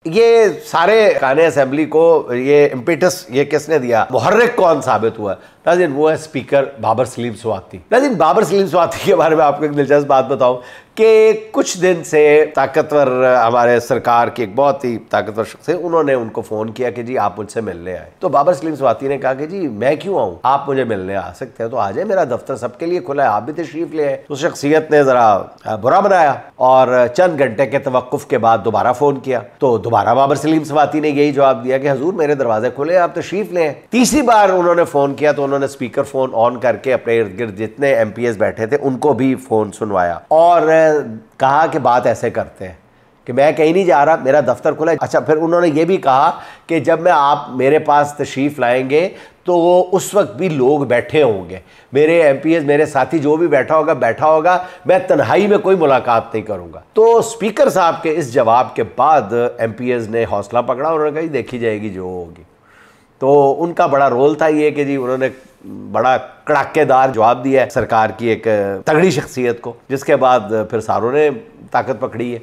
ये सारे खाने असेंबली को ये इम्पेटस ये किसने दिया, मुहर्रिक कौन साबित हुआ? नाज़रीन वो है स्पीकर बाबर सलीम स्वाति। नाज़रीन बाबर सलीम स्वाति के बारे में आपको एक दिलचस्प बात बताऊं कि कुछ दिन से ताकतवर हमारे सरकार की एक बहुत ही ताकतवर शख्स है, उन्होंने उनको फ़ोन किया कि जी आप मुझसे मिलने आए। तो बाबर सलीम स्वाति ने कहा कि जी मैं क्यों आऊँ, आप मुझे मिलने आ सकते हैं तो आ जाए, मेरा दफ्तर सबके लिए खुला है, आप भी तशरीफ ले आए। उस शख्सियत ने ज़रा बुरा बनाया और चंद घंटे के तवक्कुफ के बाद दोबारा फ़ोन किया तो दोबारा बाबर सलीम स्वाति ने यही जवाब दिया कि हजूर मेरे दरवाजे खुले, आप तशरीफ ले आए। तीसरी बार उन्होंने फ़ोन किया तो उन्होंने स्पीकर फ़ोन ऑन करके अपने इर्द गिर्द जितने MPs बैठे थे उनको भी फ़ोन सुनवाया और कहा कि बात ऐसे करते हैं कि मैं कहीं नहीं जा रहा, मेरा दफ्तर खुला है। अच्छा, फिर उन्होंने ये भी कहा कि जब मैं आप मेरे पास तशरीफ़ लाएंगे तो उस वक्त भी लोग बैठे होंगे, मेरे MPs मेरे साथी जो भी बैठा होगा, मैं तन्हाई में कोई मुलाकात नहीं करूंगा। तो स्पीकर साहब के इस जवाब के बाद MPs ने हौसला पकड़ा, उन्होंने कहा देखी जाएगी जो होगी। तो उनका बड़ा रोल था ये कि जी उन्होंने बड़ा कड़ाकेदार जवाब दिया है सरकार की एक तगड़ी शख्सियत को, जिसके बाद फिर सारों ने ताकत पकड़ी है।